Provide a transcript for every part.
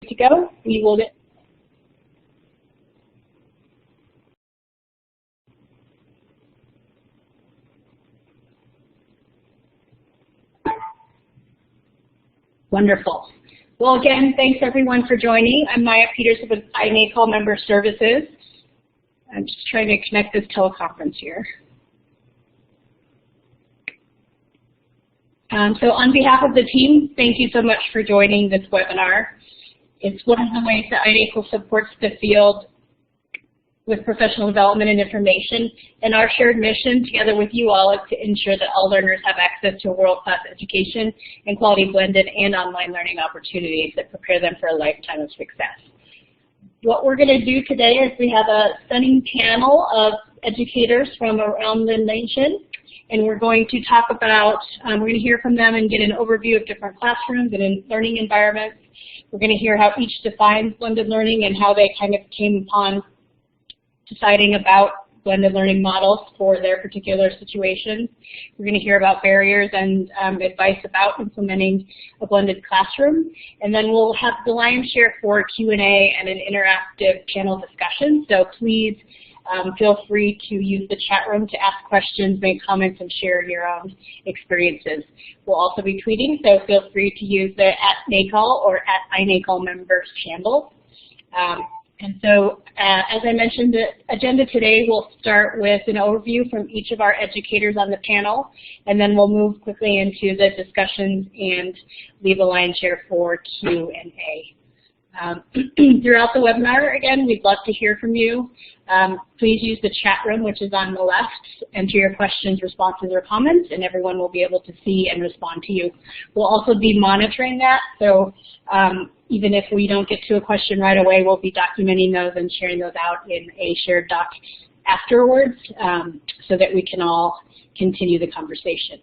to go. We will get wonderful. Well, again, thanks everyone for joining. I'm Maya Peterson with INACOL Member Services. I'm just trying to connect this teleconference here. So on behalf of the team, thank you so much for joining this webinar. It's one of the ways that INACOL supports the field with professional development and information, and our shared mission together with you all is to ensure that all learners have access to a world-class education and quality blended and online learning opportunities that prepare them for a lifetime of success. What we're going to do today is we have a stunning panel of educators from around the nation, and we're going to talk about, we're going to hear from them and get an overview of different classrooms and learning environments. We're going to hear how each defines blended learning and how they kind of came upon deciding about blended learning models for their particular situations. We're going to hear about barriers and advice about implementing a blended classroom. And then we'll have the lion's share for Q&A and an interactive panel discussion. So please feel free to use the chat room to ask questions, make comments, and share your own experiences. We'll also be tweeting, so feel free to use the @NACOL or @INACOL members channels. And so, as I mentioned, the agenda today will start with an overview from each of our educators on the panel, and then we'll move quickly into the discussions and leave a lion's share for Q&A. Throughout the webinar, again, we'd love to hear from you. Please use the chat room, which is on the left. Enter your questions, responses, or comments, and everyone will be able to see and respond to you. We'll also be monitoring that, so even if we don't get to a question right away, we'll be documenting those and sharing those out in a shared doc afterwards so that we can all continue the conversation.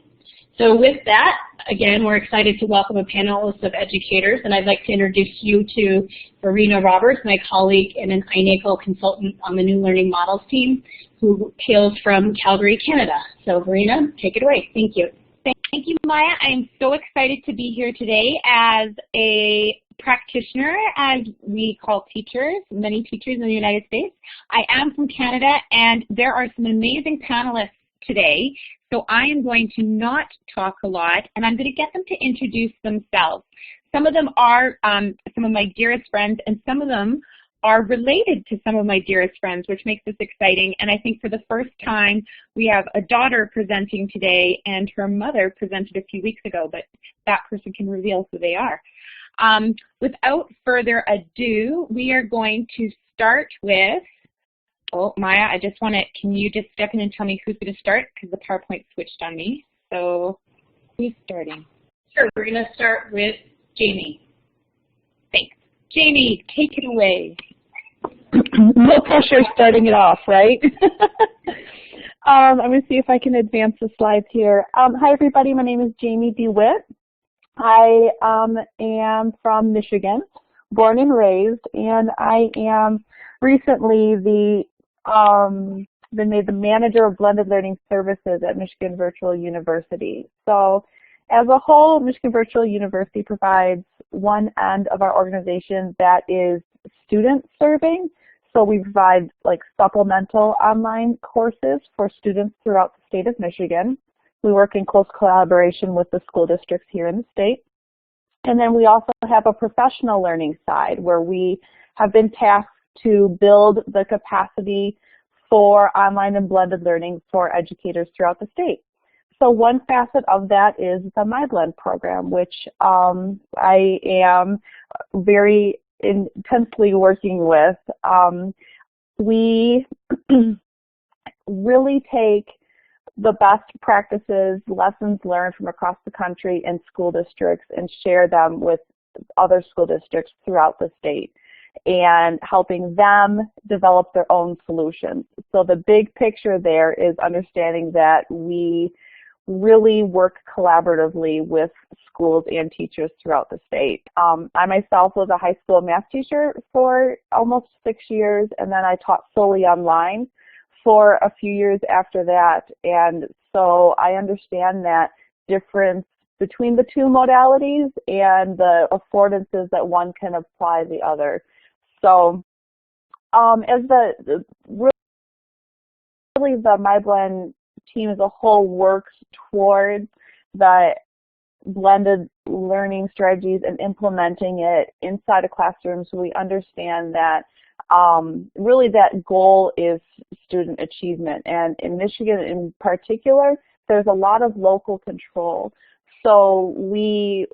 So with that, again, we're excited to welcome a panel of educators, and I'd like to introduce you to Verena Roberts, my colleague and an INACOL consultant on the New Learning Models team, who hails from Calgary, Canada. So Verena, take it away. Thank you. Thank you, Maya. I'm so excited to be here today as a practitioner, as we call teachers, many teachers in the United States. I am from Canada, and there are some amazing panelists today. So I am going to not talk a lot, and I'm going to get them to introduce themselves. Some of them are some of my dearest friends, and some of them are related to some of my dearest friends, which makes this exciting. And I think for the first time, we have a daughter presenting today, and her mother presented a few weeks ago, but that person can reveal who they are. Without further ado, we are going to start with, oh, Maya, I just want to, can you just step in and tell me who's going to start? Because the PowerPoint switched on me. So who's starting? Sure, we're going to start with Jamie. Thanks. Jamie, take it away. No pressure starting it off, right? I'm going to see if I can advance the slides here. Hi, everybody. My name is Jamie Dewitt. I am from Michigan, born and raised, and I am recently been made the manager of blended learning services at Michigan Virtual University. So as a whole, Michigan Virtual University provides one end of our organization that is student serving. So we provide like supplemental online courses for students throughout the state of Michigan. We work in close collaboration with the school districts here in the state. And then we also have a professional learning side where we have been tasked to build the capacity for online and blended learning for educators throughout the state. So one facet of that is the MyBlend program, which I am very intensely working with. We really take the best practices, lessons learned from across the country in school districts and share them with other school districts throughout the state and helping them develop their own solutions. So the big picture there is understanding that we really work collaboratively with schools and teachers throughout the state. I myself was a high school math teacher for almost 6 years, and then I taught solely online for a few years after that. And so I understand that difference between the two modalities and the affordances that one can apply the other. So as really the MyBlend team as a whole works toward the blended learning strategies and implementing it inside a classroom, so we understand that really that goal is student achievement. And in Michigan in particular, there's a lot of local control. So we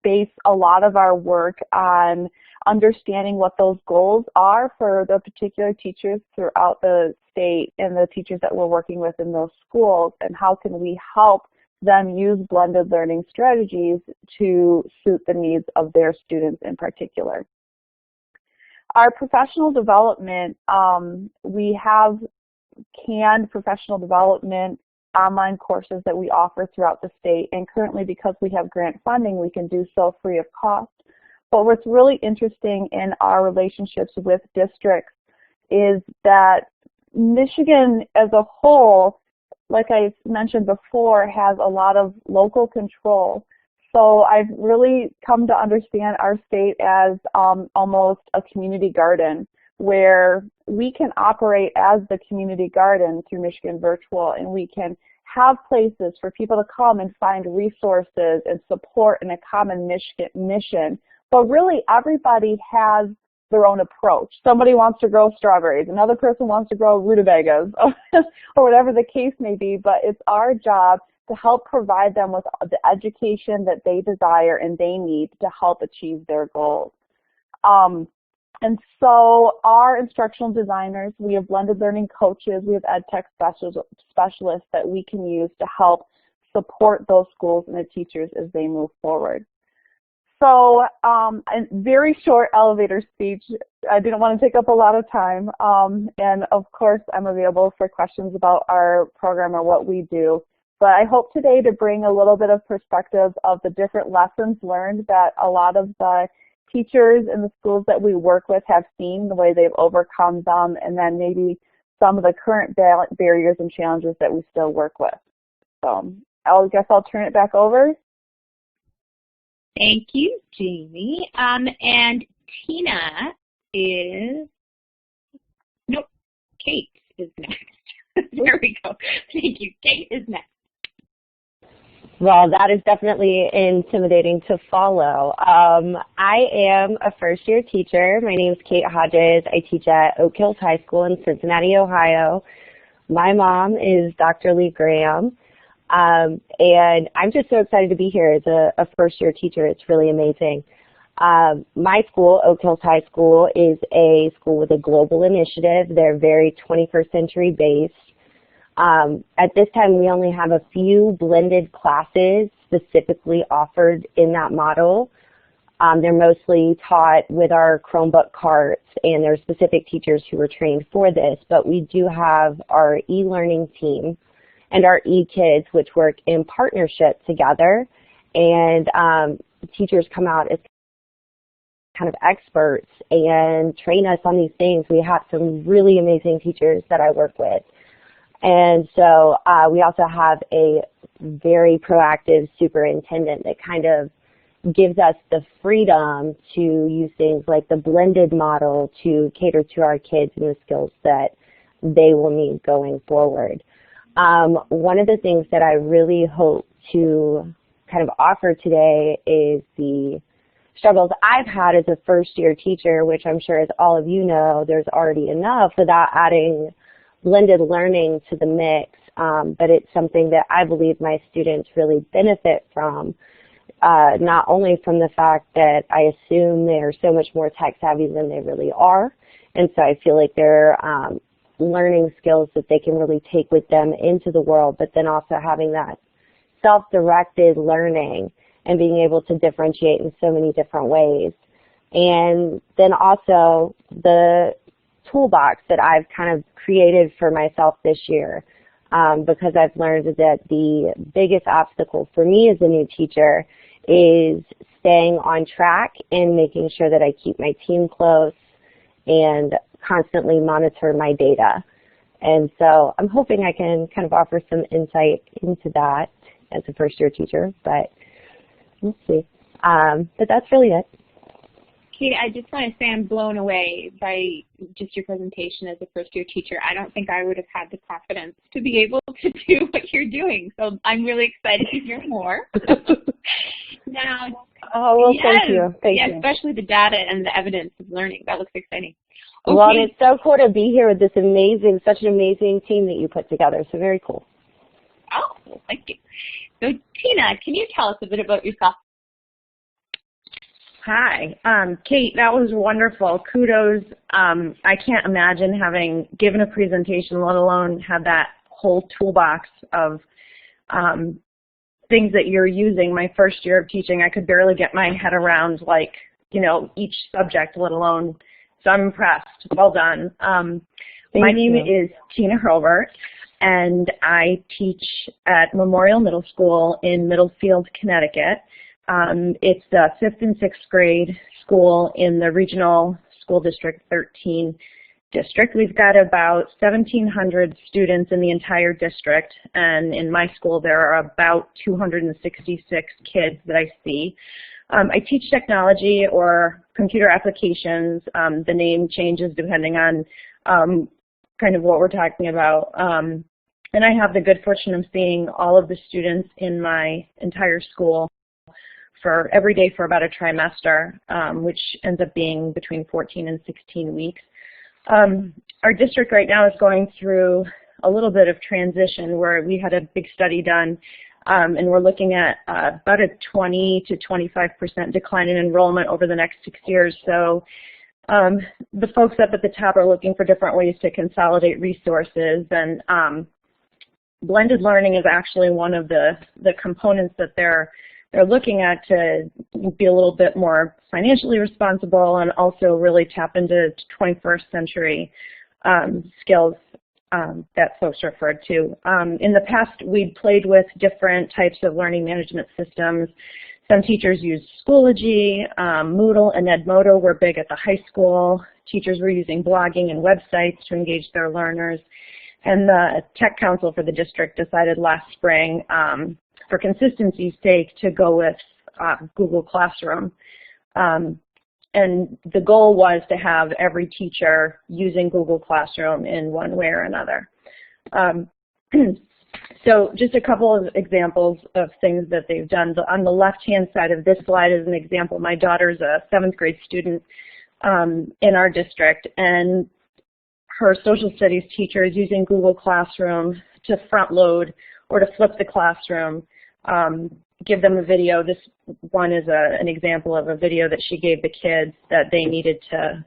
base a lot of our work on understanding what those goals are for the particular teachers throughout the state and the teachers that we're working with in those schools, and how can we help them use blended learning strategies to suit the needs of their students in particular. Our professional development, we have canned professional development online courses that we offer throughout the state, and currently, because we have grant funding, we can do so free of cost. But what's really interesting in our relationships with districts is that Michigan as a whole, like I mentioned before, has a lot of local control. So I've really come to understand our state as almost a community garden, where we can operate as the community garden through Michigan Virtual, and we can have places for people to come and find resources and support in a common mission. But really, everybody has their own approach. Somebody wants to grow strawberries, another person wants to grow rutabagas, or whatever the case may be, but it's our job to help provide them with the education that they desire and they need to help achieve their goals. And so our instructional designers, we have blended learning coaches, we have ed tech specialists that we can use to help support those schools and the teachers as they move forward. So a very short elevator speech. I didn't want to take up a lot of time. And of course, I'm available for questions about our program or what we do. But I hope today to bring a little bit of perspective of the different lessons learned that a lot of the teachers in the schools that we work with have seen, the way they've overcome them, and then maybe some of the current barriers and challenges that we still work with. So I guess I'll turn it back over. Thank you, Jamie. And Tina is, nope, Kate is next. There we go. Thank you. Kate is next. Well, that is definitely intimidating to follow. I am a first-year teacher. My name is Kate Hodges. I teach at Oak Hills High School in Cincinnati, Ohio. My mom is Dr. Lee Graham. And I'm just so excited to be here as a first-year teacher. It's really amazing. My school, Oak Hills High School, is a school with a global initiative. They're very 21st century based. At this time, we only have a few blended classes specifically offered in that model. They're mostly taught with our Chromebook carts, and there are specific teachers who are trained for this, but we do have our e-learning team and our e-kids, which work in partnership together, and teachers come out as kind of experts and train us on these things. We have some really amazing teachers that I work with. And so we also have a very proactive superintendent that kind of gives us the freedom to use things like the blended model to cater to our kids and the skills that they will need going forward. One of the things that I really hope to kind of offer today is the struggles I've had as a first-year teacher, which I'm sure, as all of you know, there's already enough without adding blended learning to the mix, but it's something that I believe my students really benefit from, not only from the fact that I assume they're so much more tech savvy than they really are, and so I feel like they're learning skills that they can really take with them into the world, but then also having that self-directed learning and being able to differentiate in so many different ways. And then also the toolbox that I've kind of created for myself this year, because I've learned that the biggest obstacle for me as a new teacher is staying on track and making sure that I keep my team close and constantly monitor my data. And so I'm hoping I can kind of offer some insight into that as a first-year teacher. But we'll see. But that's really it. Kate, I just want to say I'm blown away by just your presentation as a first-year teacher. I don't think I would have had the confidence to be able to do what you're doing. So I'm really excited to hear more. Now, oh, well, yes, thank you. Thank you. especially the data and the evidence of learning. That looks exciting. Okay. Well, and it's so cool to be here with this amazing, such an amazing team that you put together. So very cool. Oh, well, thank you. So Tina, can you tell us a bit about yourself? Hi, Kate, that was wonderful. Kudos. I can't imagine having given a presentation, let alone had that whole toolbox of things that you're using. My first year of teaching, I could barely get my head around, like, you know, each subject, let alone. So I'm impressed. Well done. My name is Tina Hobart, and I teach at Memorial Middle School in Middlefield, Connecticut. It's the 5th and 6th grade school in the Regional School District 13 district. We've got about 1,700 students in the entire district, and in my school there are about 266 kids that I see. I teach technology or computer applications. The name changes depending on kind of what we're talking about. And I have the good fortune of seeing all of the students in my entire school for every day for about a trimester, which ends up being between 14 and 16 weeks. Our district right now is going through a little bit of transition where we had a big study done, and we're looking at about a 20 to 25% decline in enrollment over the next 6 years. So the folks up at the top are looking for different ways to consolidate resources, and blended learning is actually one of the components that they're looking at to be a little bit more financially responsible and also really tap into 21st century skills that folks referred to. In the past, we played with different types of learning management systems. Some teachers used Schoology, Moodle and Edmodo were big at the high school. Teachers were using blogging and websites to engage their learners. And the Tech Council for the district decided last spring, for consistency's sake, to go with Google Classroom. And the goal was to have every teacher using Google Classroom in one way or another. So just a couple of examples of things that they've done. On the left-hand side of this slide is an example. My daughter's a 7th grade student in our district, and her social studies teacher is using Google Classroom to front load or to flip the classroom, give them a video. This one is an example of a video that she gave the kids that they needed to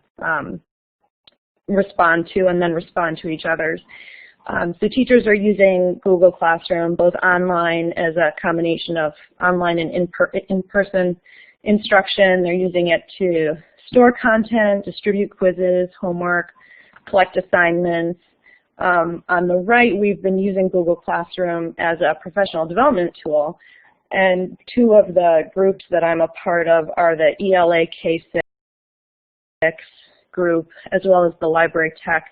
respond to and then respond to each other's. So teachers are using Google Classroom both online as a combination of online and in-person instruction. They're using it to store content, distribute quizzes, homework, collect assignments. On the right, we've been using Google Classroom as a professional development tool, and two of the groups that I'm a part of are the ELA K6 group, as well as the Library Tech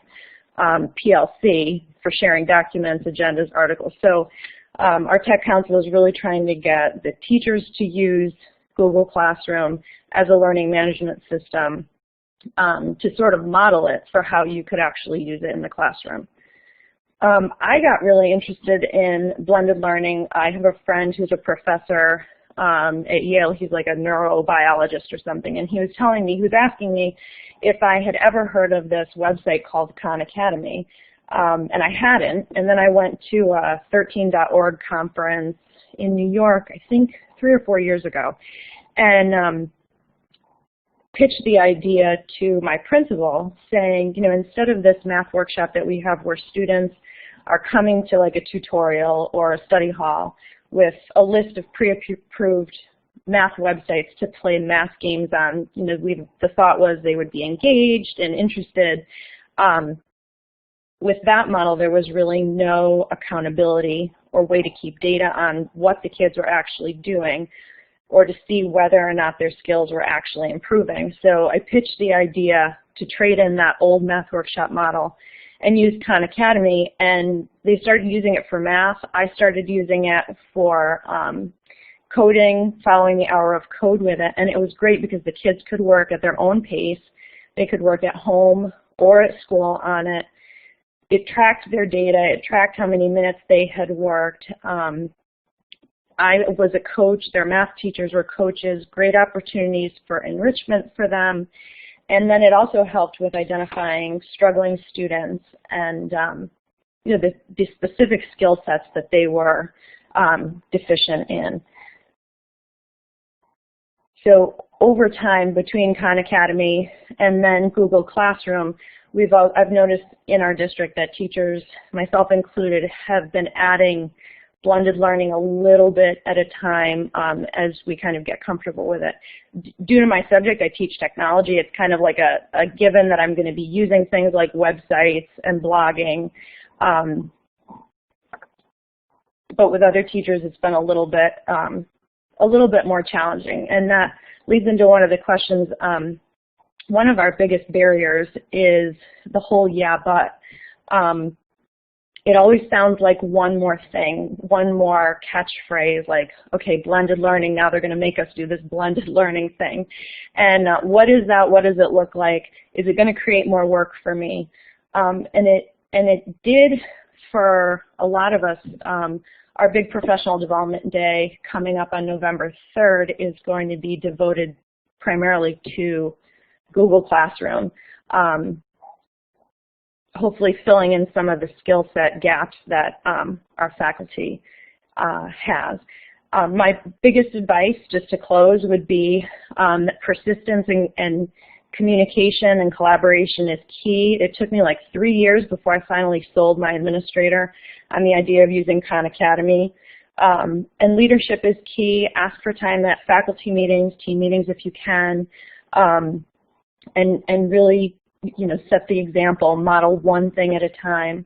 PLC for sharing documents, agendas, articles. So our Tech Council is really trying to get the teachers to use Google Classroom as a learning management system to sort of model it for how you could actually use it in the classroom. I got really interested in blended learning. I have a friend who's a professor at Yale. He's like a neurobiologist or something, and he was telling me, he was asking me if I had ever heard of this website called Khan Academy, and I hadn't. And then I went to a 13.org conference in New York, I think 3 or 4 years ago, and pitched the idea to my principal saying, you know, instead of this math workshop that we have where students are coming to like a tutorial or a study hall with a list of pre-approved math websites to play math games on, you know, the thought was they would be engaged and interested. With that model, there was really no accountability or way to keep data on what the kids were actually doing, or to see whether or not their skills were actually improving. So I pitched the idea to trade in that old math workshop model and use Khan Academy, and they started using it for math. I started using it for coding, following the hour of code with it, and it was great because the kids could work at their own pace. They could work at home or at school on it. It tracked their data. It tracked how many minutes they had worked. I was a coach. Their math teachers were coaches. Great opportunities for enrichment for them. And then it also helped with identifying struggling students and the specific skill sets that they were deficient in. So over time, between Khan Academy and then Google Classroom, I've noticed in our district that teachers, myself included, have been adding blended learning a little bit at a time as we kind of get comfortable with it. Due to my subject, I teach technology. It's kind of like a given that I'm going to be using things like websites and blogging. But with other teachers, it's been a little bit more challenging, and that leads into one of the questions. One of our biggest barriers is the whole "yeah, but." It always sounds like one more thing, one more catchphrase, like, okay, blended learning, now they're going to make us do this blended learning thing. And what is that? What does it look like? Is it going to create more work for me? And it did for a lot of us. Our big professional development day coming up on November 3rd is going to be devoted primarily to Google Classroom. Hopefully filling in some of the skill set gaps that our faculty has. My biggest advice, just to close, would be that persistence and communication and collaboration is key. It took me like 3 years before I finally sold my administrator on the idea of using Khan Academy. And leadership is key. Ask for time at faculty meetings, team meetings if you can, and really set the example, model one thing at a time.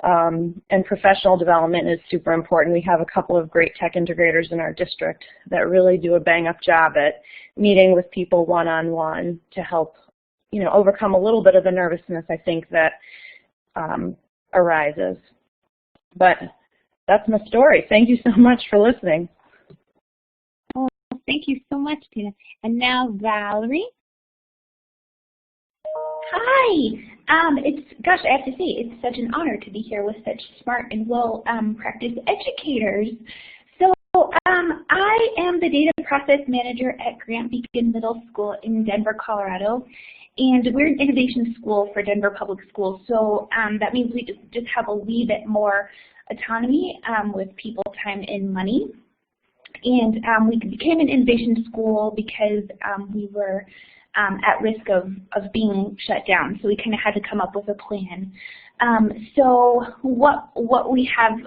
And professional development is super important. We have a couple of great tech integrators in our district that really do a bang-up job at meeting with people one-on-one to help, overcome a little bit of the nervousness I think that arises. But that's my story. Thank you so much for listening. Oh, thank you so much, Tina. And now Valerie. Hi. Gosh, I have to say, it's such an honor to be here with such smart and well-practiced educators. So I am the data process manager at Grant Beacon Middle School in Denver, Colorado. And we're an innovation school for Denver Public Schools. So that means we just have a wee bit more autonomy with people, time, and money. And we became an innovation school because we were at risk of being shut down. So we kind of had to come up with a plan. So what we have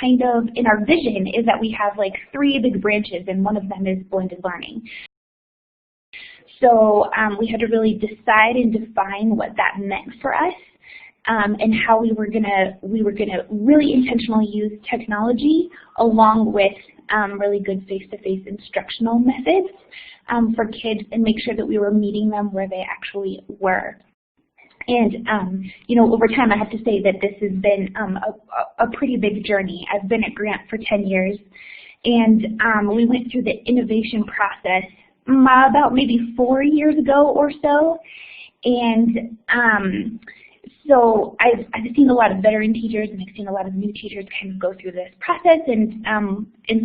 kind of in our vision is that we have like 3 big branches, and one of them is blended learning. So we had to really decide and define what that meant for us, and how we were gonna really intentionally use technology along with really good face-to-face instructional methods for kids, and make sure that we were meeting them where they actually were. And over time, I have to say that this has been a pretty big journey. I've been at Grant for 10 years, and we went through the innovation process about maybe 4 years ago or so. And so I've seen a lot of veteran teachers, and I've seen a lot of new teachers kind of go through this process, and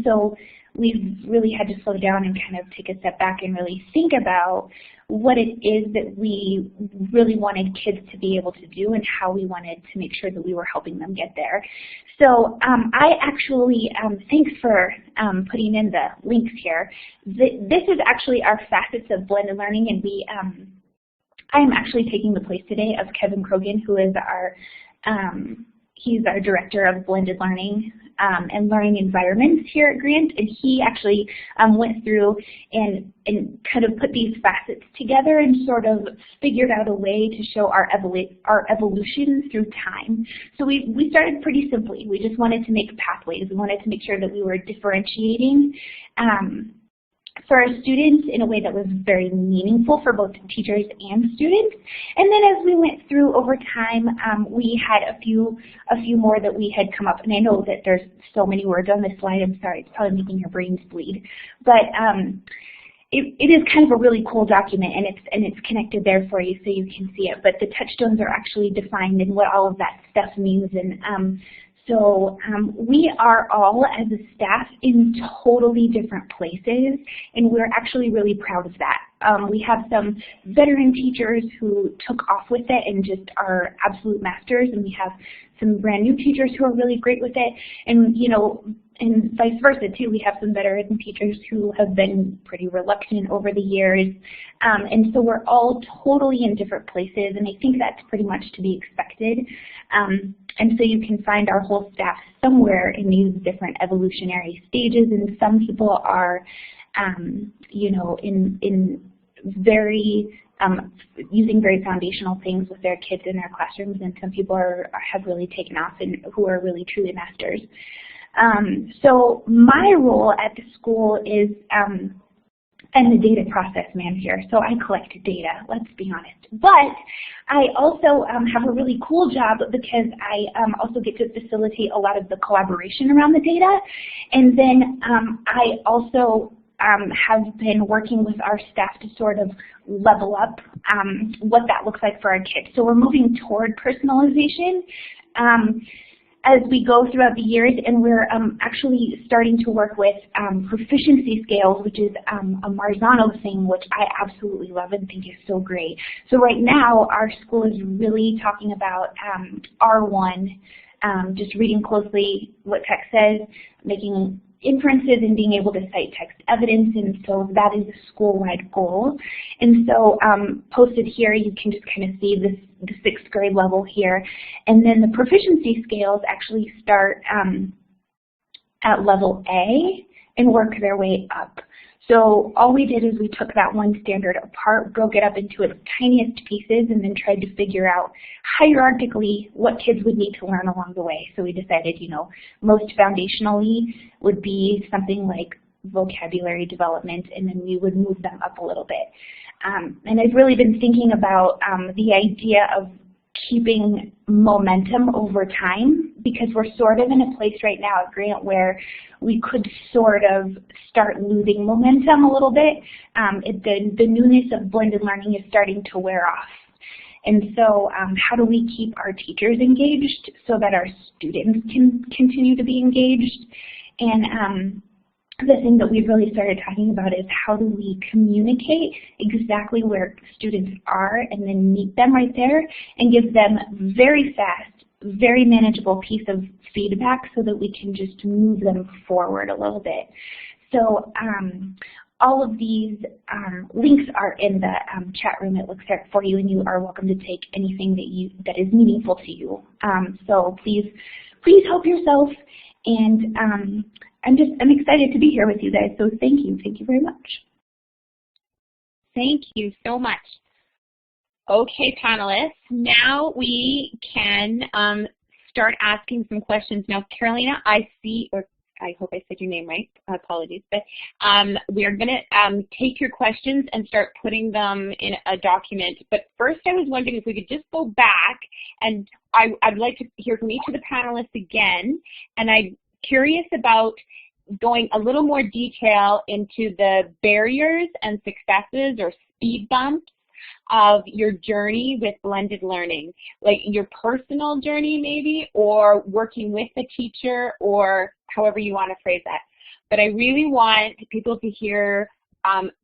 so we've really had to slow down and kind of take a step back and really think about what it is that we really wanted kids to be able to do and how we wanted to make sure that we were helping them get there. So I actually, thanks for putting in the links here. This is actually our facets of blended learning, and I am actually taking the place today of Kevin Krogan, who is he's our director of blended learning and learning environments here at Grant, and he actually went through and kind of put these facets together and sort of figured out a way to show our evolution through time. So we started pretty simply. We just wanted to make pathways. We wanted to make sure that we were differentiating for our students in a way that was very meaningful for both teachers and students. And then as we went through over time, we had a few more that we had come up. And I know that there's so many words on this slide. I'm sorry, it's probably making your brains bleed. But it is kind of a really cool document, and it's connected there for you so you can see it. But the touchstones are actually defined and what all of that stuff means. And so we are all, as a staff, in totally different places, and we're actually really proud of that. We have some veteran teachers who took off with it and just are absolute masters, and we have some brand new teachers who are really great with it, and and vice versa too. We have some veteran teachers who have been pretty reluctant over the years, and so we're all totally in different places, and I think that's pretty much to be expected. And so you can find our whole staff somewhere in these different evolutionary stages, and some people are, in very using very foundational things with their kids in their classrooms, and some people have really taken off and who are really truly masters. So my role at the school is I'm the data process manager, so I collect data, let's be honest. But I also have a really cool job because I also get to facilitate a lot of the collaboration around the data. And then I also have been working with our staff to sort of level up what that looks like for our kids. So we're moving toward personalization as we go throughout the years, and we're actually starting to work with proficiency scales, which is a Marzano thing, which I absolutely love and think is so great. So right now, our school is really talking about R1, just reading closely what text says, making inferences and being able to cite text evidence, and so that is a school-wide goal. And so posted here, you can just kind of see the 6th grade level here. And then the proficiency scales actually start at level A and work their way up. So all we did is we took that one standard apart, broke it up into its tiniest pieces, and then tried to figure out hierarchically what kids would need to learn along the way. So we decided, most foundationally would be something like vocabulary development, and then we would move them up a little bit. And I've really been thinking about the idea of keeping momentum over time, because we're sort of in a place right now at Grant where we could sort of start losing momentum a little bit. The newness of blended learning is starting to wear off. And so how do we keep our teachers engaged so that our students can continue to be engaged? And the thing that we've really started talking about is how do we communicate exactly where students are and then meet them right there and give them very fast, very manageable piece of feedback so that we can just move them forward a little bit. So all of these links are in the chat room. It looks there for you, and you are welcome to take anything that is meaningful to you. So please help yourself, and I'm excited to be here with you guys, so thank you very much. Thank you so much. Okay, panelists, now we can start asking some questions. Now, Carolina, I see, or I hope I said your name right, apologies, but we are gonna take your questions and start putting them in a document. But first I was wondering if we could just go back, and I'd like to hear from each of the panelists again, and I'm curious about going a little more detail into the barriers and successes or speed bumps of your journey with blended learning, like your personal journey maybe, or working with a teacher, or however you want to phrase that. But I really want people to hear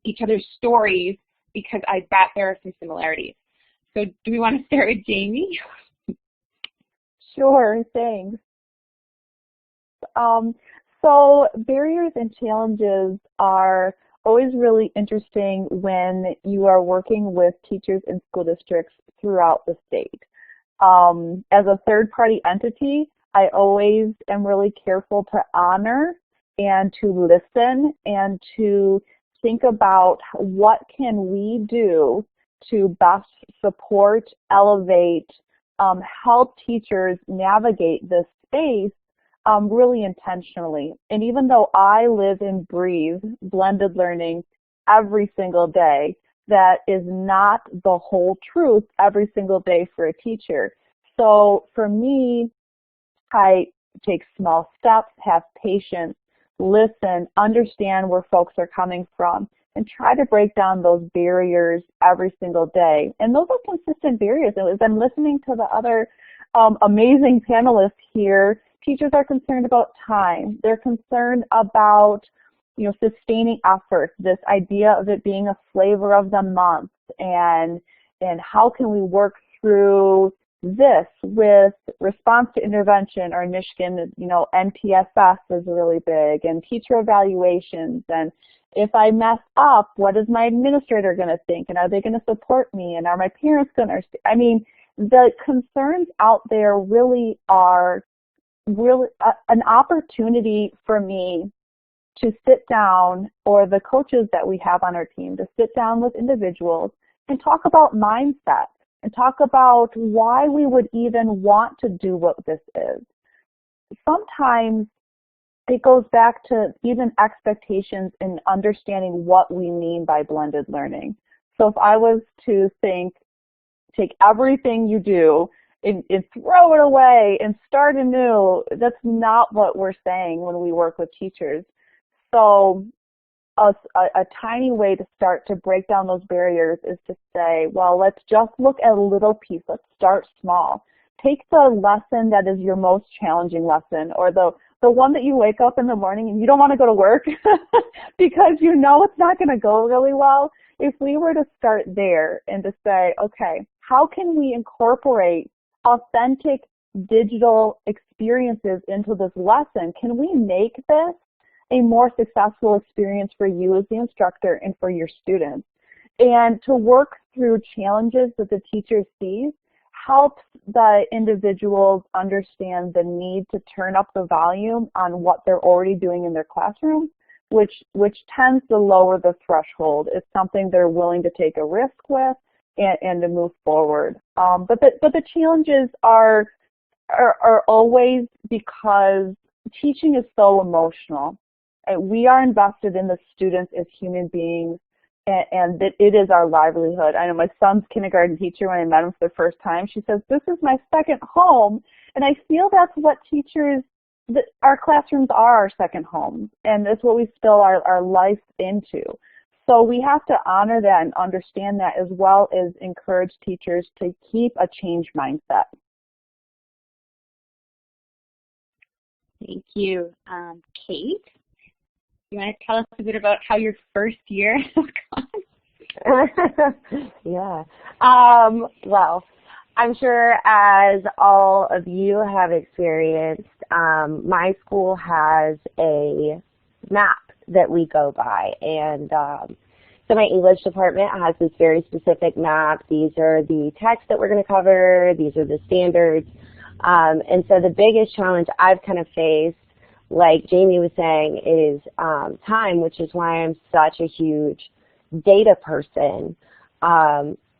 each other's stories, because I bet there are some similarities. So do we want to start with Jamie? Sure, thanks. So barriers and challenges are always really interesting when you are working with teachers in school districts throughout the state. As a third-party entity, I always am really careful to honor and to listen and to think about what can we do to best support, elevate, help teachers navigate this space really intentionally. And even though I live and breathe blended learning every single day, that is not the whole truth every single day for a teacher. So for me, I take small steps, have patience, listen, understand where folks are coming from, and try to break down those barriers every single day. And those are consistent barriers. And as I'm listening to the other amazing panelists here, teachers are concerned about time. They're concerned about, you know, sustaining effort, this idea of it being a flavor of the month, and how can we work through this with response to intervention, or in Michigan, you know, NPSS is really big, and teacher evaluations, and if I mess up, what is my administrator going to think, and are they going to support me, and are my parents going to understand? I mean, the concerns out there really are an opportunity for me to sit down, or the coaches that we have on our team, to sit down with individuals and talk about mindset and talk about why we would even want to do what this is. Sometimes it goes back to even expectations and understanding what we mean by blended learning. So if I was to think, take everything you do and throw it away and start anew, that's not what we're saying when we work with teachers. So a tiny way to start to break down those barriers is to say, well, let's just look at a little piece. Let's start small. Take the lesson that is your most challenging lesson, or the one that you wake up in the morning and you don't want to go to work because you know it's not going to go really well. If we were to start there and to say, okay, how can we incorporate authentic digital experiences into this lesson? Can we make this a more successful experience for you as the instructor and for your students? And to work through challenges that the teacher sees helps the individuals understand the need to turn up the volume on what they're already doing in their classroom, which tends to lower the threshold. It's something they're willing to take a risk with and to move forward. But the challenges are always because teaching is so emotional. We are invested in the students as human beings, and that it is our livelihood. I know my son's kindergarten teacher, when I met him for the first time, she says, this is my second home. And I feel that's what teachers, our classrooms are our second homes, and that's what we spill our life into. So we have to honor that and understand that, as well as encourage teachers to keep a change mindset. Thank you. Kate, you want to tell us a bit about how your first year has gone? Yeah. Well, I'm sure, as all of you have experienced, my school has a map that we go by, and so my English department has this very specific map. These are the texts that we're going to cover. These are the standards. And so the biggest challenge I've kind of faced, like Jamie was saying, is time, which is why I'm such a huge data person,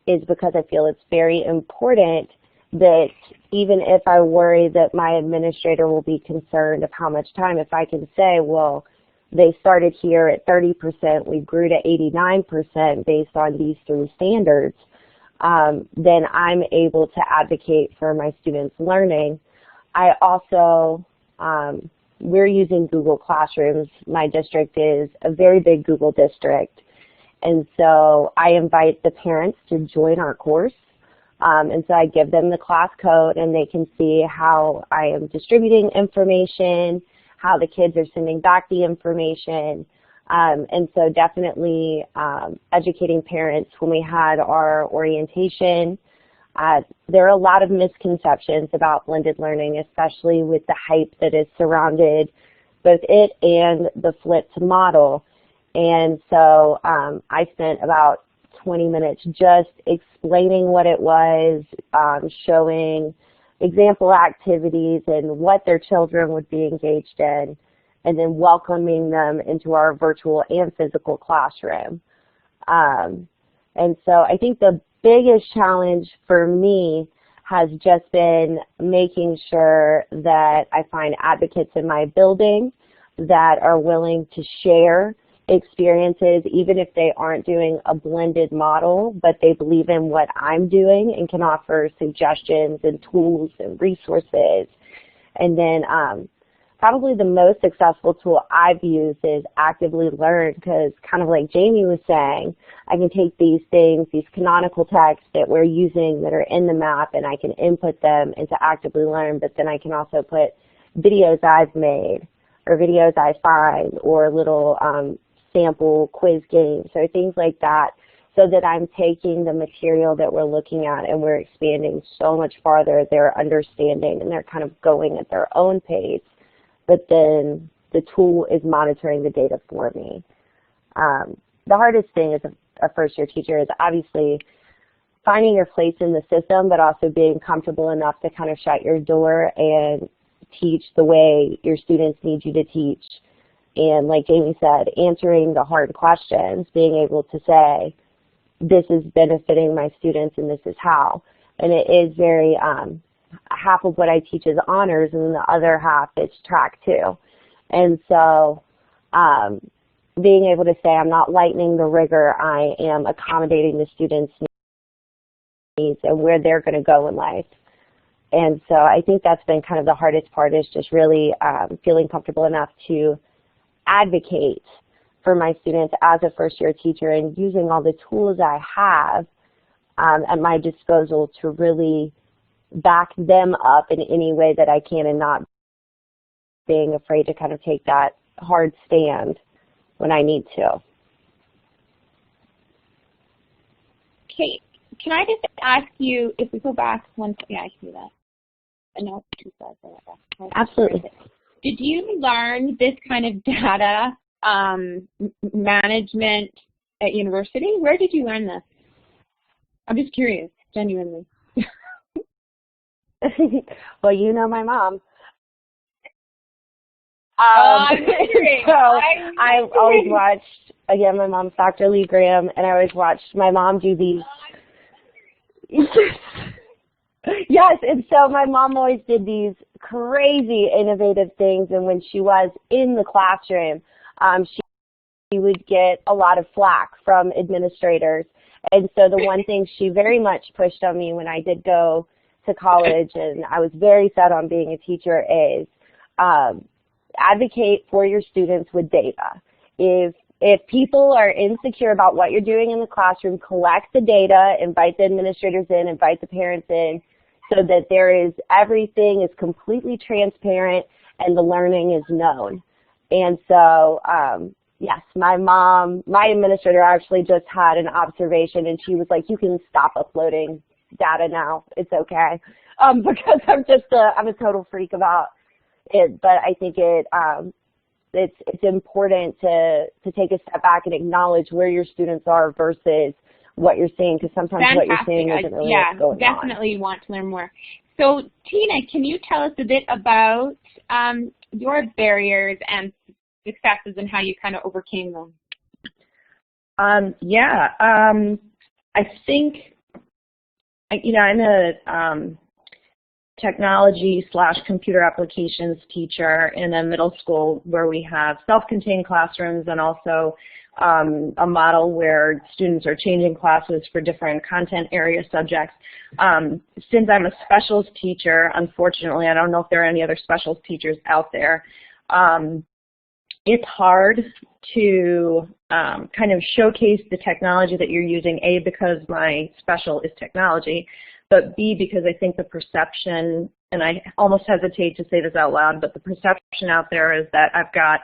is because I feel it's very important that even if I worry that my administrator will be concerned of how much time, if I can say, well, they started here at 30%, we grew to 89% based on these three standards, then I'm able to advocate for my students' learning. I also, we're using Google Classrooms. My district is a very big Google district, and so I invite the parents to join our course. And so I give them the class code, and they can see how I am distributing information, how the kids are sending back the information. And so definitely educating parents. When we had our orientation, there are a lot of misconceptions about blended learning, especially with the hype that is surrounded both it and the flipped model. And so I spent about 20 minutes just explaining what it was, showing example activities and what their children would be engaged in, and then welcoming them into our virtual and physical classroom. And so I think the biggest challenge for me has just been making sure that I find advocates in my building that are willing to share experiences, even if they aren't doing a blended model, but they believe in what I'm doing and can offer suggestions and tools and resources. And then probably the most successful tool I've used is Actively Learn, because kind of like Jamie was saying, I can take these things, these canonical texts that we're using that are in the map, and I can input them into Actively Learn, but then I can also put videos I've made or videos I find or little sample quiz games or things like that, so that I'm taking the material that we're looking at and we're expanding so much farther their understanding, and they're kind of going at their own pace, but then the tool is monitoring the data for me. The hardest thing as a first-year teacher is obviously finding your place in the system, but also being comfortable enough to kind of shut your door and teach the way your students need you to teach. And like Jamie said, answering the hard questions, being able to say, this is benefiting my students and this is how. And it is very, half of what I teach is honors, and then the other half is track 2. And so being able to say I'm not lightening the rigor, I am accommodating the students' needs and where they're going to go in life. And so I think that's been kind of the hardest part, is just really feeling comfortable enough to advocate for my students as a first-year teacher and using all the tools I have at my disposal to really back them up in any way that I can, and not being afraid to kind of take that hard stand when I need to. Kate, can I just ask you, if we go back one, yeah, I can do that. No, too far for that. Absolutely. Did you learn this kind of data management at university? Where did you learn this? I'm just curious, genuinely. Well, you know my mom. I'm wondering. So I've always watched, again, my mom's Dr. Lee Graham, and I always watched my mom do these. Yes, and so my mom always did these crazy innovative things, and when she was in the classroom, she would get a lot of flack from administrators. And so the one thing she very much pushed on me when I did go to college, and I was very set on being a teacher, is advocate for your students with data. If people are insecure about what you're doing in the classroom, collect the data, invite the administrators in, invite the parents in, so that everything is completely transparent and the learning is known. And so, yes, my administrator actually just had an observation, and she was like, you can stop uploading data now. It's okay. Because I'm a total freak about it. But I think it's important to take a step back and acknowledge where your students are versus what you're seeing, because sometimes Fantastic. What you're seeing isn't really what's going on. Yeah, definitely want to learn more. So, Tina, can you tell us a bit about your barriers and successes and how you kind of overcame them? I think, I'm a technology/computer applications teacher in a middle school where we have self-contained classrooms, and also a model where students are changing classes for different content area subjects. Since I'm a specials teacher, unfortunately, I don't know if there are any other specials teachers out there, it's hard to kind of showcase the technology that you're using, A, because my special is technology, but B, because I think the perception, and I almost hesitate to say this out loud, but the perception out there is that I've got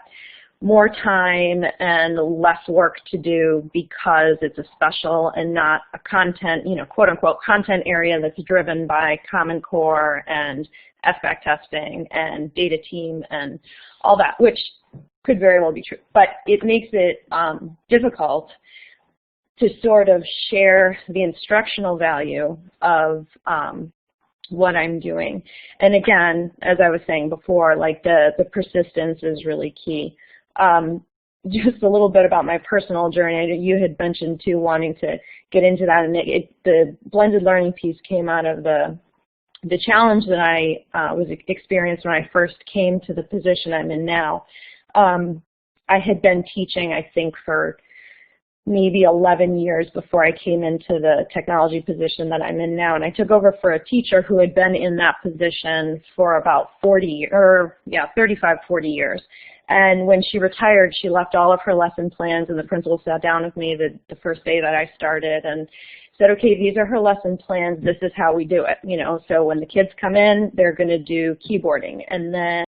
more time and less work to do because it's a special and not a content, quote unquote, content area that's driven by Common Core and SBAC testing and data team and all that, which could very well be true. But it makes it difficult to sort of share the instructional value of what I'm doing. And again, as I was saying before, like the persistence is really key. Just a little bit about my personal journey. You had mentioned too wanting to get into that, and the blended learning piece came out of the the challenge that I experienced when I first came to the position I'm in now, I had been teaching, I think, for maybe 11 years before I came into the technology position that I'm in now. And I took over for a teacher who had been in that position for about 35, 40 years. And when she retired, she left all of her lesson plans, and the principal sat down with me the first day that I started and said, okay, these are her lesson plans. This is how we do it. You know, so when the kids come in, they're going to do keyboarding. And then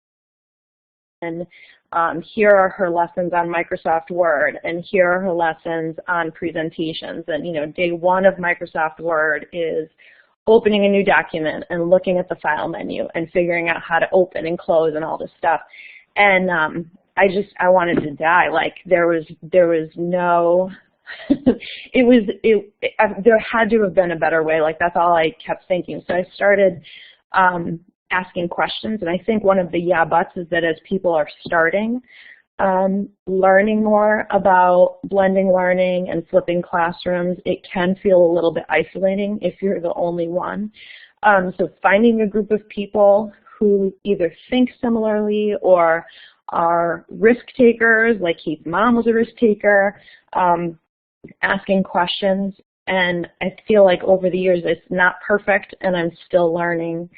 here are her lessons on Microsoft Word, and here are her lessons on presentations. And, you know, day one of Microsoft Word is opening a new document and looking at the file menu and figuring out how to open and close and all this stuff. And I wanted to die. Like, there was no, there had to have been a better way. Like, that's all I kept thinking. So I started asking questions, and I think one of the yeah buts is that as people are starting learning more about blending learning and flipping classrooms, it can feel a little bit isolating if you're the only one. So finding a group of people who either think similarly or are risk takers, like Keith's mom was a risk taker, asking questions. And I feel like over the years it's not perfect and I'm still learning.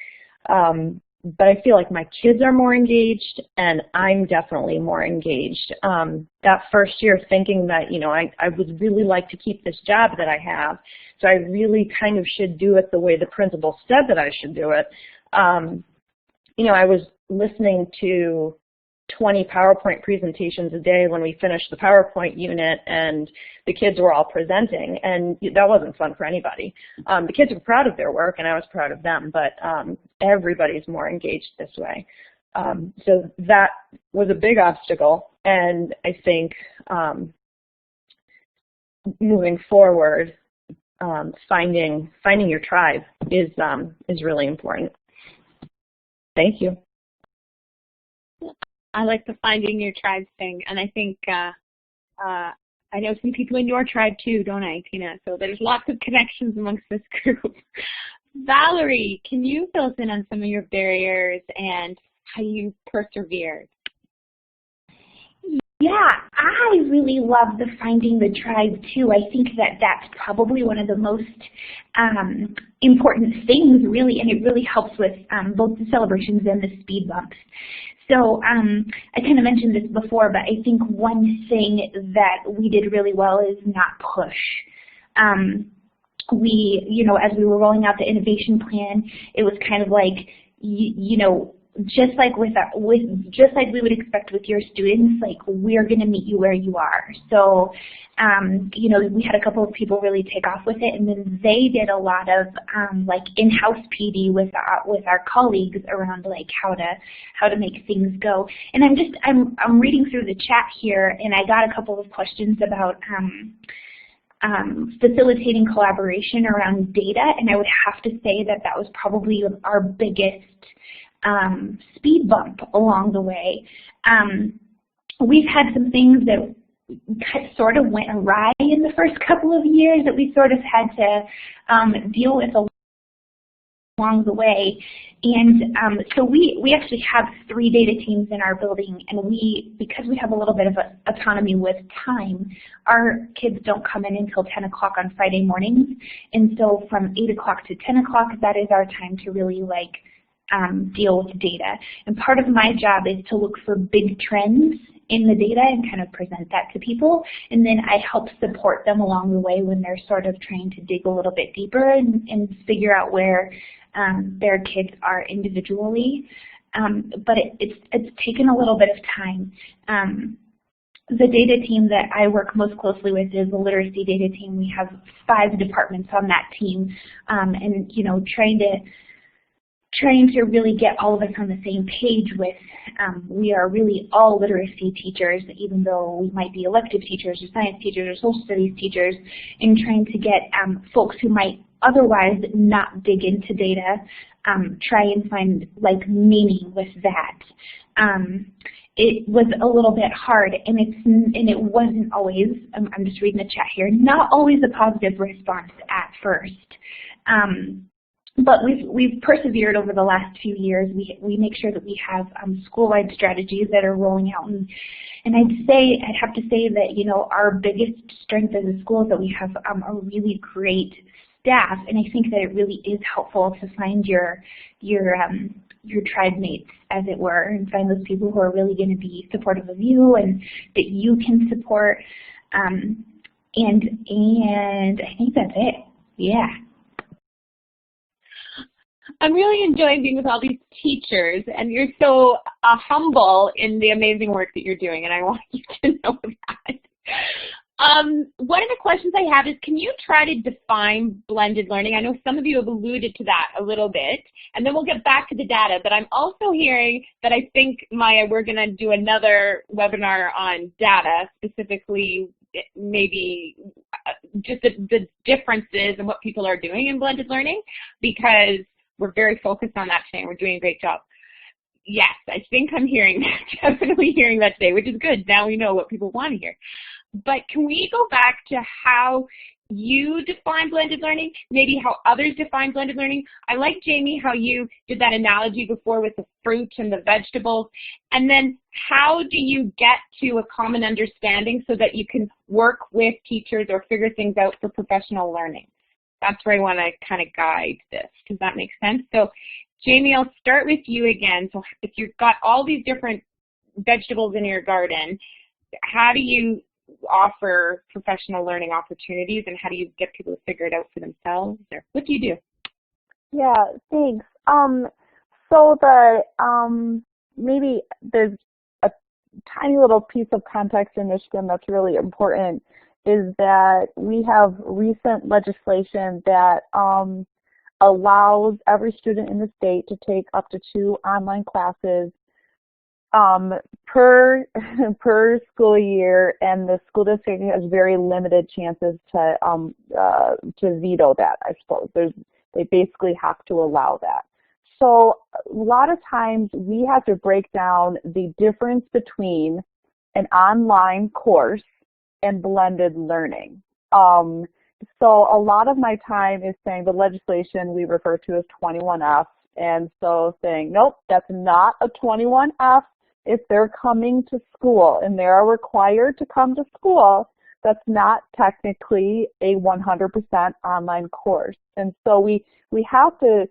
But I feel like my kids are more engaged and I'm definitely more engaged. That first year thinking that, you know, I would really like to keep this job that I have, so I really kind of should do it the way the principal said that I should do it. You know, I was listening to 20 PowerPoint presentations a day when we finished the PowerPoint unit and the kids were all presenting, and that wasn't fun for anybody. The kids were proud of their work and I was proud of them, but everybody's more engaged this way. So that was a big obstacle, and I think moving forward, finding your tribe is really important. Thank you. I like the finding your tribe thing, and I think I know some people in your tribe too, don't I, Tina? So there's lots of connections amongst this group. Valerie, can you fill us in on some of your barriers and how you persevered? Yeah, I really love the finding the tribe too. I think that that's probably one of the most important things, really, and it really helps with both the celebrations and the speed bumps. So I kind of mentioned this before, but I think one thing that we did really well is not push. We, you know, as we were rolling out the innovation plan, it was kind of like, you know, just like just like we would expect with your students, like, we're going to meet you where you are. So, you know, we had a couple of people really take off with it, and then they did a lot of like in-house PD with our colleagues around like how to make things go. And I'm reading through the chat here, and I got a couple of questions about facilitating collaboration around data, and I would have to say that that was probably our biggest speed bump along the way. We've had some things that sort of went awry in the first couple of years that we sort of had to deal with along the way. And so we actually have 3 data teams in our building, and because we have a little bit of autonomy with time, our kids don't come in until 10 o'clock on Friday mornings. And so from 8 o'clock to 10 o'clock, that is our time to really like deal with data. And part of my job is to look for big trends in the data and kind of present that to people. And then I help support them along the way when they're sort of trying to dig a little bit deeper and figure out where their kids are individually. But it's taken a little bit of time. The data team that I work most closely with is the literacy data team. We have 5 departments on that team, and you know, trying to really get all of us on the same page with, we are really all literacy teachers, even though we might be elective teachers or science teachers or social studies teachers, and trying to get folks who might otherwise not dig into data, try and find like meaning with that. It was a little bit hard, and it wasn't always, I'm just reading the chat here, not always a positive response at first. but we've persevered over the last few years. We make sure that we have school-wide strategies that are rolling out, and I'd have to say that, you know, our biggest strength as a school is that we have a really great staff, and I think that it really is helpful to find your tribe mates, as it were, and find those people who are really going to be supportive of you and that you can support. And I think that's it. Yeah. I'm really enjoying being with all these teachers, and you're so humble in the amazing work that you're doing, and I want you to know that. One of the questions I have is, can you try to define blended learning? I know some of you have alluded to that a little bit, and then we'll get back to the data, but I'm also hearing that I think, Maya, we're going to do another webinar on data, specifically maybe just the differences in what people are doing in blended learning, because we're very focused on that today, and we're doing a great job. Yes, I think I'm hearing that, definitely hearing that today, which is good. Now we know what people want to hear. But can we go back to how you define blended learning, maybe how others define blended learning? I like, Jamie, how you did that analogy before with the fruit and the vegetables. And then how do you get to a common understanding so that you can work with teachers or figure things out for professional learning? That's where I want to kind of guide this. Does that make sense? So, Jamie, I'll start with you again. So if you've got all these different vegetables in your garden, how do you offer professional learning opportunities, and how do you get people to figure it out for themselves? Or what do you do? Yeah, thanks. So maybe there's a tiny little piece of context in Michigan that's really important, is that we have recent legislation that allows every student in the state to take up to 2 online classes per school year, and the school district has very limited chances to veto that, I suppose. They basically have to allow that. So a lot of times we have to break down the difference between an online course and blended learning. So a lot of my time is saying the legislation we refer to as 21F, and so saying, nope, that's not a 21F. If they're coming to school and they are required to come to school, that's not technically a 100% online course. And so we have to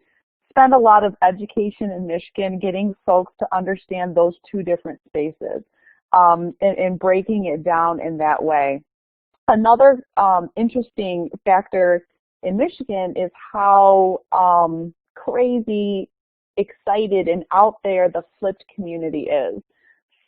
spend a lot of education in Michigan getting folks to understand those 2 different spaces and breaking it down in that way. Another interesting factor in Michigan is how crazy excited and out there the flipped community is.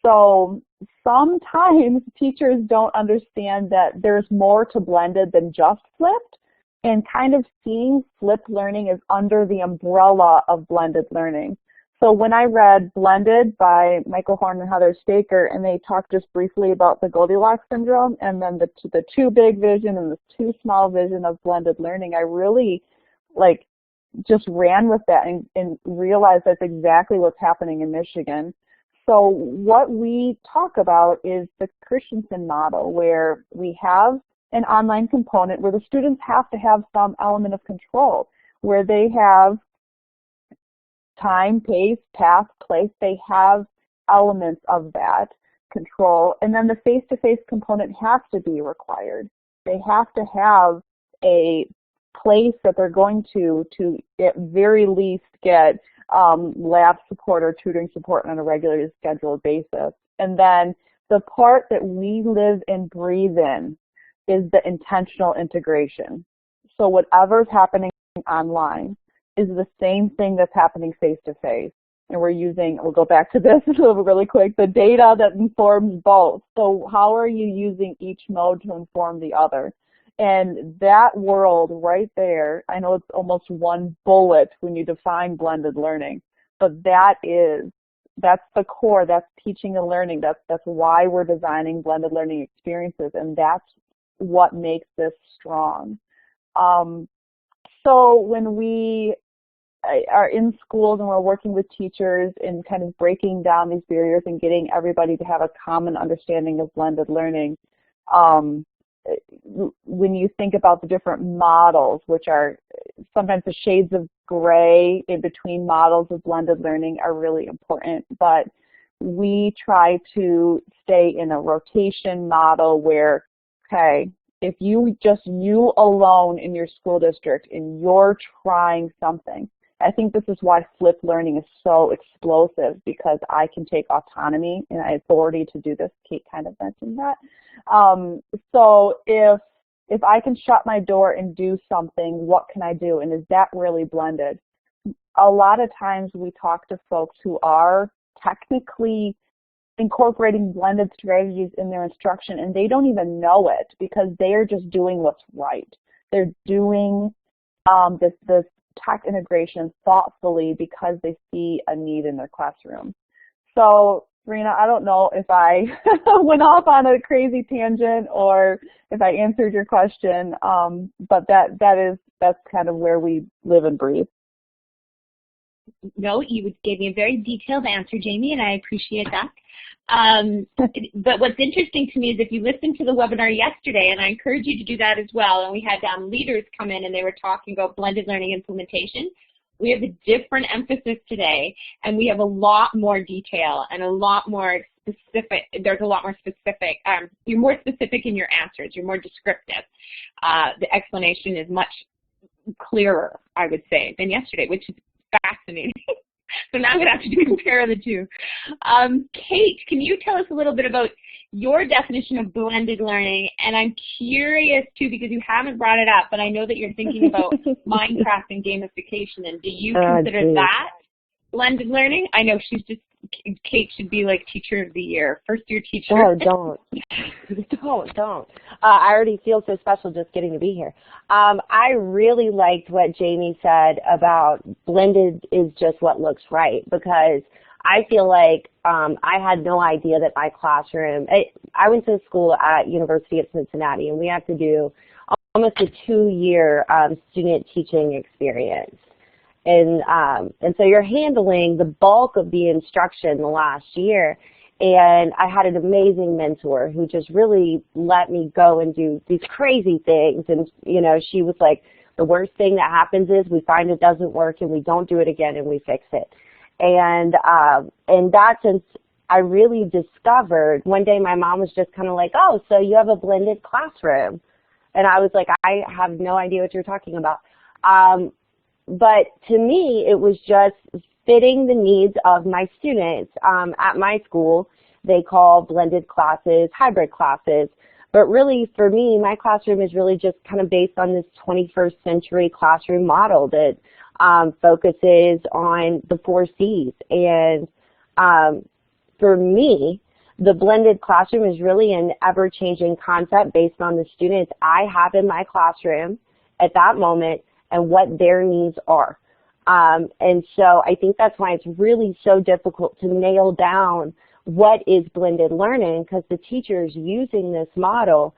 So sometimes teachers don't understand that there's more to blended than just flipped, and kind of seeing flipped learning is under the umbrella of blended learning. So when I read Blended by Michael Horn and Heather Staker, and they talked just briefly about the Goldilocks syndrome and then the too big vision and the too small vision of blended learning, I really just ran with that and realized that's exactly what's happening in Michigan. So what we talk about is the Christensen model, where we have an online component where the students have to have some element of control, where they have time, pace, task, place, they have elements of that control. And then the face-to-face component has to be required. They have to have a place that they're going to at very least get lab support or tutoring support on a regularly scheduled basis. And then the part that we live and breathe in is the intentional integration. So whatever's happening online is the same thing that's happening face-to-face. And we'll go back to this really quick, the data that informs both. So how are you using each mode to inform the other? And that world right there, I know it's almost one bullet when you define blended learning, but that's the core, that's teaching and learning, that's why we're designing blended learning experiences, and that's what makes this strong. So when we are in schools and we're working with teachers and kind of breaking down these barriers and getting everybody to have a common understanding of blended learning, when you think about the different models, which are sometimes the shades of gray in between models of blended learning are really important, but we try to stay in a rotation model where, okay, if you alone in your school district and you're trying something, I think this is why flipped learning is so explosive, because I can take autonomy and authority to do this. Kate kind of mentioned that. So if I can shut my door and do something, what can I do? And is that really blended? A lot of times we talk to folks who are technically incorporating blended strategies in their instruction, and they don't even know it because they are just doing what's right. They're doing this tech integration thoughtfully because they see a need in their classroom. So, Rena, I don't know if I went off on a crazy tangent or if I answered your question, but that's kind of where we live and breathe. No, you gave me a very detailed answer, Jamie, and I appreciate that. But what's interesting to me is if you listened to the webinar yesterday, and I encourage you to do that as well, and we had leaders come in and they were talking about blended learning implementation, we have a different emphasis today, and we have a lot more detail and a lot more specific. There's a lot more specific. You're more specific in your answers. You're more descriptive. The explanation is much clearer, I would say, than yesterday, which is fascinating. So now I'm going to have to compare the two. Kate, can you tell us a little bit about your definition of blended learning? And I'm curious, too, because you haven't brought it up, but I know that you're thinking about Minecraft and gamification. And do you consider that blended learning? I know Kate should be like teacher of the year, first-year teacher. Oh, don't. Don't. I already feel so special just getting to be here. I really liked what Jamie said about blended is just what looks right, because I feel like I had no idea that my classroom, I went to school at University of Cincinnati, and we have to do almost a 2-year student teaching experience. And so you're handling the bulk of the instruction the last year. And I had an amazing mentor who just really let me go and do these crazy things. And, you know, she was like, the worst thing that happens is we find it doesn't work and we don't do it again and we fix it. And in that sense, I really discovered, one day my mom was just kind of like, oh, so you have a blended classroom. And I was like, I have no idea what you're talking about. But to me, it was just fitting the needs of my students. At my school, they call blended classes hybrid classes. But really, for me, my classroom is really just kind of based on this 21st century classroom model that focuses on the 4 C's. And for me, the blended classroom is really an ever-changing concept based on the students I have in my classroom at that moment and what their needs are. And so I think that's why it's really so difficult to nail down what is blended learning, because the teachers using this model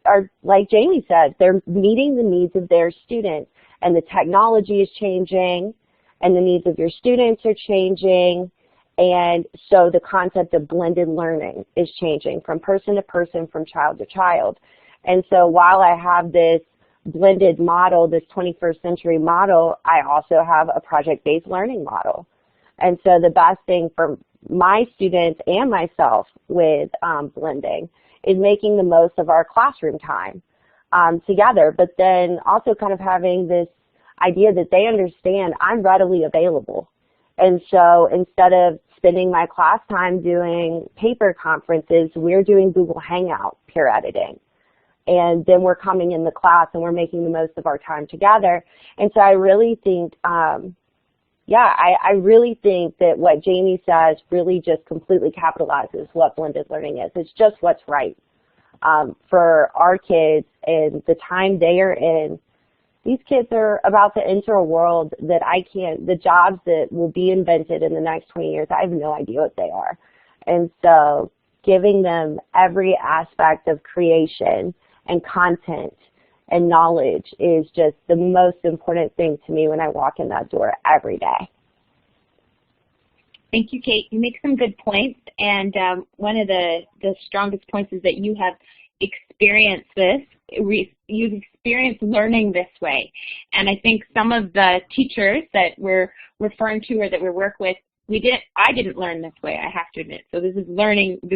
are, like Jamie said, they're meeting the needs of their students, and the technology is changing, and the needs of your students are changing, and so the concept of blended learning is changing from person to person, from child to child. And so while I have this blended model, this 21st century model, I also have a project-based learning model. And so the best thing for my students and myself with blending is making the most of our classroom time together, but then also kind of having this idea that they understand I'm readily available. And so instead of spending my class time doing paper conferences, we're doing Google Hangout peer editing. And then we're coming in the class and we're making the most of our time together. And so I really think, I really think that what Jamie says really just completely capitalizes what blended learning is. It's just what's right for our kids and the time they are in. These kids are about to enter a world that the jobs that will be invented in the next 20 years, I have no idea what they are. And so giving them every aspect of creation and content and knowledge is just the most important thing to me when I walk in that door every day. Thank you, Kate. You make some good points, and one of the strongest points is that you have experienced this you've experienced learning this way. And I think some of the teachers that we're referring to or that we work with, I didn't learn this way, I have to admit. So this is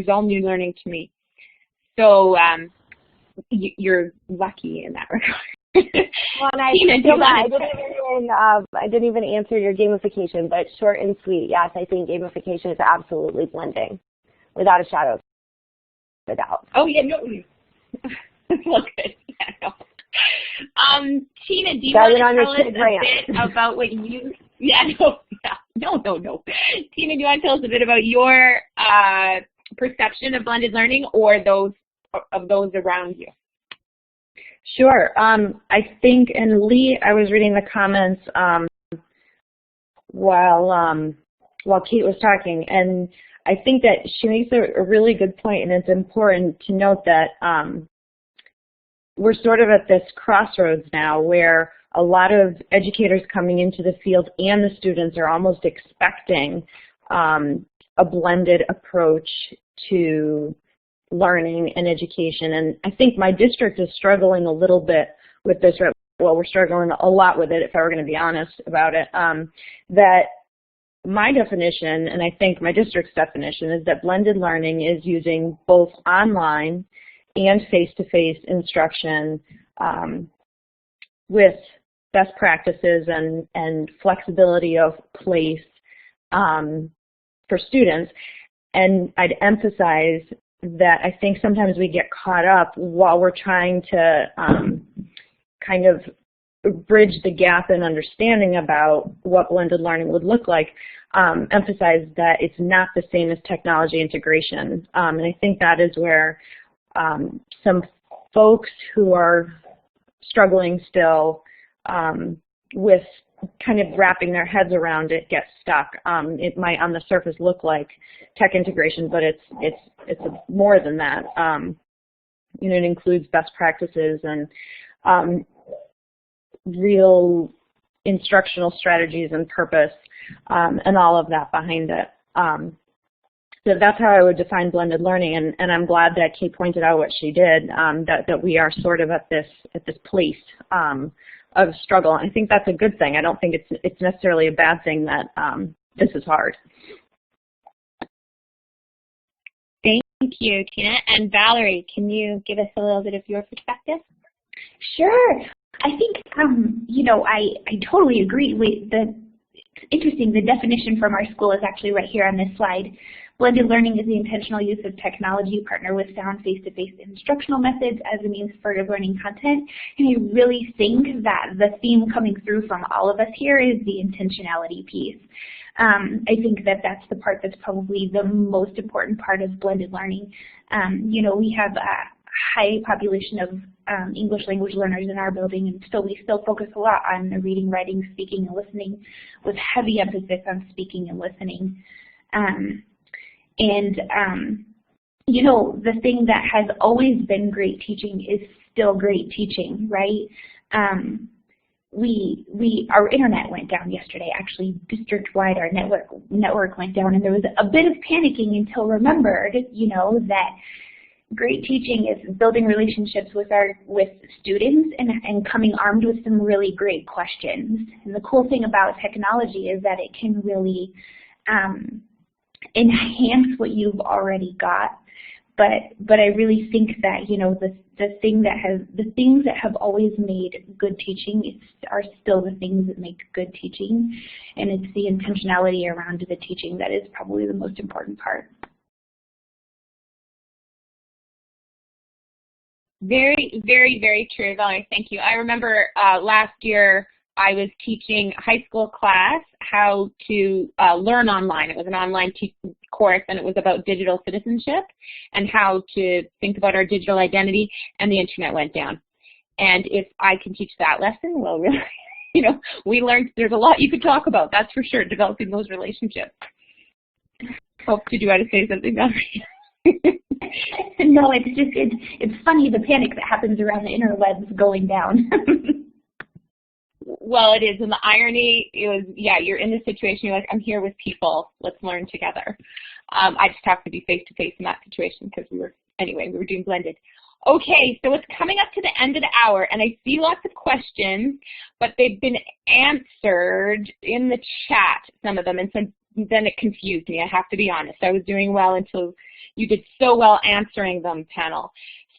all new learning to me. So you're lucky in that regard. Well, and I didn't even answer your gamification, but short and sweet, yes, I think gamification is absolutely blending, without a shadow of a doubt. Oh, yeah, no. Well, good. Yeah, no. Tina, do you want to tell us a bit about what you, no. Tina, do you want to tell us a bit about your perception of blended learning or those around you? Sure. I think, and Lee, I was reading the comments while Kate was talking, and I think that she makes a really good point, and it's important to note that we're sort of at this crossroads now where a lot of educators coming into the field and the students are almost expecting a blended approach to learning and education. And I think my district is struggling a little bit with this. Well, we're struggling a lot with it, if I were going to be honest about it. That my definition, and I think my district's definition, is that blended learning is using both online and face-to-face instruction with best practices and flexibility of place for students. And I'd emphasize that I think sometimes we get caught up while we're trying to kind of bridge the gap in understanding about what blended learning would look like, emphasize that it's not the same as technology integration. And I think that is where some folks who are struggling still with kind of wrapping their heads around it get stuck. It might on the surface look like tech integration, but it's more than that. You know, it includes best practices and real instructional strategies and purpose and all of that behind it. So that's how I would define blended learning, and I'm glad that Kate pointed out what she did, that we are sort of at this place of struggle. I think that's a good thing. I don't think it's necessarily a bad thing that this is hard. Thank you, Tina. And Valerie, can you give us a little bit of your perspective? Sure. I think, you know, I totally agree with it's interesting, the definition from our school is actually right here on this slide. Blended learning is the intentional use of technology partner with sound face-to-face instructional methods as a means for learning content. And I really think that the theme coming through from all of us here is the intentionality piece. I think that that's the part that's probably the most important part of blended learning. You know, we have a high population of English language learners in our building, and so we still focus a lot on the reading, writing, speaking, and listening, with heavy emphasis on speaking and listening. You know, the thing that has always been great teaching is still great teaching, right? Our internet went down yesterday, actually district-wide. Our network went down, and there was a bit of panicking until remembered, you know, that great teaching is building relationships with students and coming armed with some really great questions. And the cool thing about technology is that it can really enhance what you've already got. But I really think that, you know, the things that have always made good teaching are still the things that make good teaching, and it's the intentionality around the teaching that is probably the most important part. Very, very, very true, Valerie. Thank you. I remember last year I was teaching a high school class how to learn online. It was an online course, and it was about digital citizenship and how to think about our digital identity, and the internet went down. And if I can teach that lesson, well, really, you know, we learned there's a lot you could talk about, that's for sure, developing those relationships. Hope, did you want to say something, Valerie? No, it's funny, the panic that happens around the interwebs going down. Well, it is, and the irony is, yeah, you're in this situation, you're like, I'm here with people, let's learn together. I just have to be face-to-face in that situation because we were doing blended. Okay, so it's coming up to the end of the hour, and I see lots of questions, but they've been answered in the chat, some of them, and so then it confused me, I have to be honest. I was doing well until you did so well answering them, panel.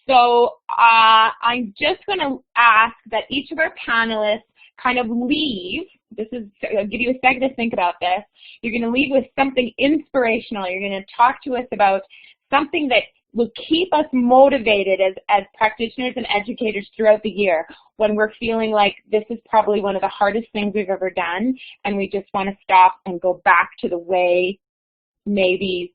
So I'm just going to ask that each of our panelists kind of leave. I'll give you a second to think about this. You're going to leave with something inspirational. You're going to talk to us about something that will keep us motivated as practitioners and educators throughout the year when we're feeling like this is probably one of the hardest things we've ever done, and we just want to stop and go back to the way maybe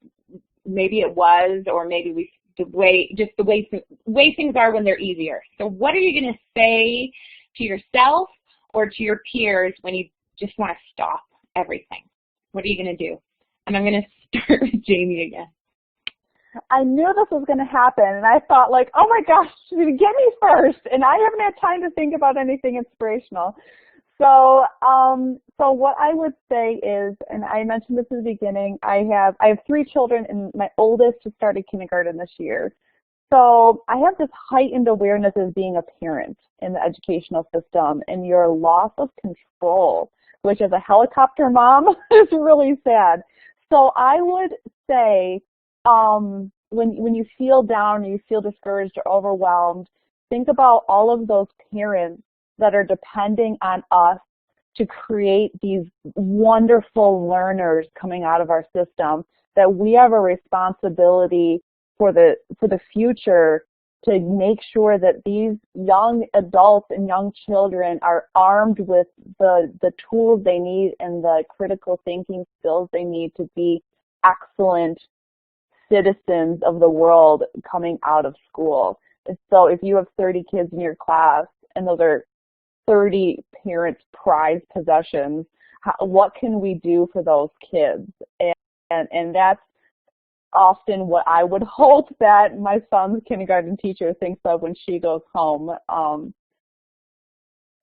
it was, or maybe the way things are when they're easier. So what are you going to say to yourself or to your peers when you just want to stop everything? What are you going to do? And I'm going to start with Jamie again. I knew this was going to happen, and I thought, like, oh my gosh, get me first, and I haven't had time to think about anything inspirational. So, so what I would say is, and I mentioned this in the beginning, I have 3 children, and my oldest just started kindergarten this year. So I have this heightened awareness as being a parent in the educational system, and your loss of control, which as a helicopter mom is really sad. So I would say, when you feel down, you feel discouraged or overwhelmed, think about all of those parents that are depending on us to create these wonderful learners coming out of our system, that we have a responsibility for the future to make sure that these young adults and young children are armed with the tools they need and the critical thinking skills they need to be excellent citizens of the world coming out of school. So if you have 30 kids in your class and those are 30 parents' prized possessions, what can we do for those kids? And that's often what I would hope that my son's kindergarten teacher thinks of when she goes home.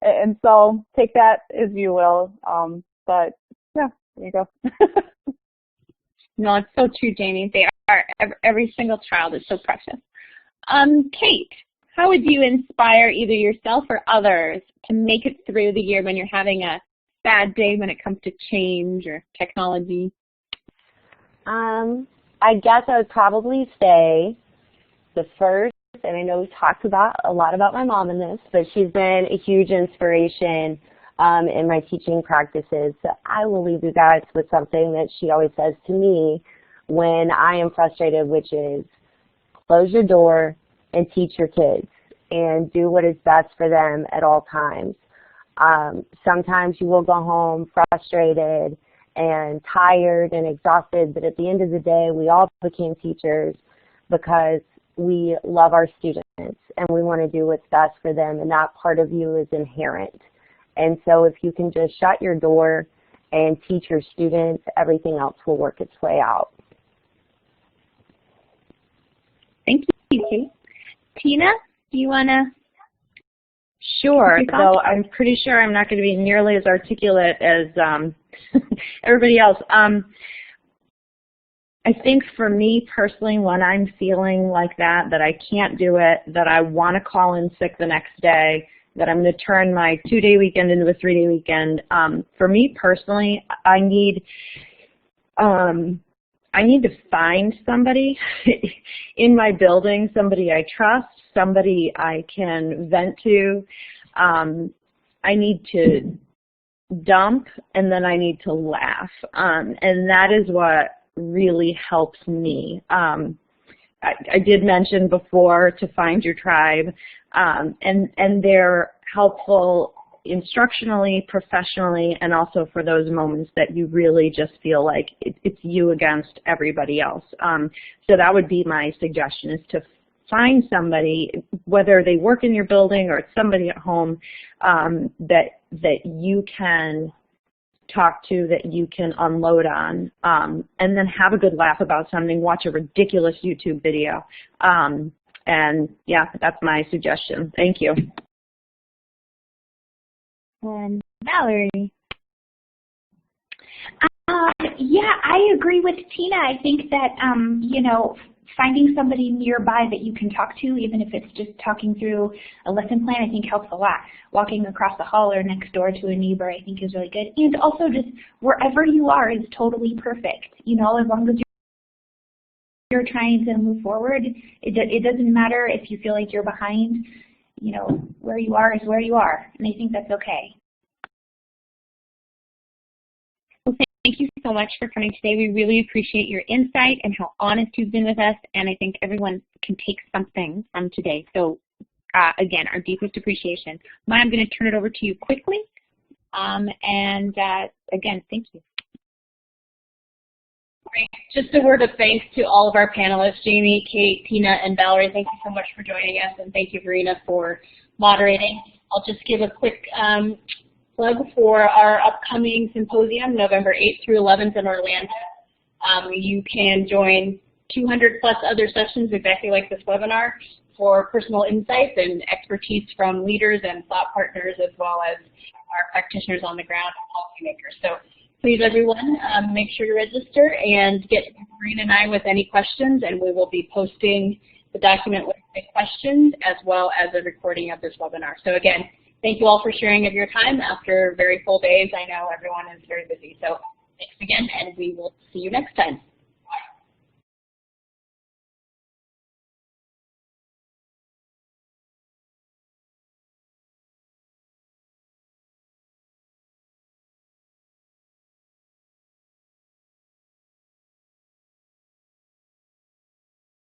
And so take that as you will. But yeah, there you go. No, it's so true, Jamie. They are. Every single child is so precious. Kate, how would you inspire either yourself or others to make it through the year when you're having a bad day when it comes to change or technology? I guess I would probably say the first, and I know we've talked a lot about my mom in this, but she's been a huge inspiration in my teaching practices. So I will leave you guys with something that she always says to me when I am frustrated, which is close your door and teach your kids and do what is best for them at all times. Sometimes you will go home frustrated and tired and exhausted, but at the end of the day, we all became teachers because we love our students and we want to do what's best for them, and that part of you is inherent. And so if you can just shut your door and teach your students, everything else will work its way out. Thank you, Kate. Tina, do you want to? Sure. So I'm pretty sure I'm not going to be nearly as articulate as everybody else. I think for me personally, when I'm feeling like that I can't do it, that I want to call in sick the next day, that I'm going to turn my 2-day weekend into a 3-day weekend, for me personally, I need to find somebody in my building, somebody I trust, somebody I can vent to. I need to dump, and then I need to laugh. And that is what really helps me. I did mention before to find your tribe, and they're helpful instructionally, professionally, and also for those moments that you really just feel like it's you against everybody else. So that would be my suggestion, is to find somebody, whether they work in your building or it's somebody at home, that you can talk to, that you can unload on, and then have a good laugh about something, watch a ridiculous YouTube video. And yeah, that's my suggestion. Thank you. And Valerie. Yeah, I agree with Tina. I think that, you know, finding somebody nearby that you can talk to, even if it's just talking through a lesson plan, I think helps a lot. Walking across the hall or next door to a neighbor, I think is really good. And also just wherever you are is totally perfect. You know, as long as you're trying to move forward, it doesn't matter if you feel like you're behind. You know, where you are is where you are, and I think that's okay. Well, thank you so much for coming today. We really appreciate your insight and how honest you've been with us, and I think everyone can take something from today. So again, our deepest appreciation. Maya, I'm going to turn it over to you quickly, and again, thank you. Great. Just a word of thanks to all of our panelists, Jamie, Kate, Tina, and Valerie. Thank you so much for joining us, and thank you, Verena, for moderating. I'll just give a quick plug for our upcoming symposium, November 8th through 11th in Orlando. You can join 200 plus other sessions exactly like this webinar for personal insights and expertise from leaders and thought partners, as well as our practitioners on the ground and policymakers. So please, everyone, make sure you register and get Verena and I with any questions, and we will be posting the document with the questions as well as a recording of this webinar. So again, thank you all for sharing of your time after very full days. I know everyone is very busy. So thanks again, and we will see you next time.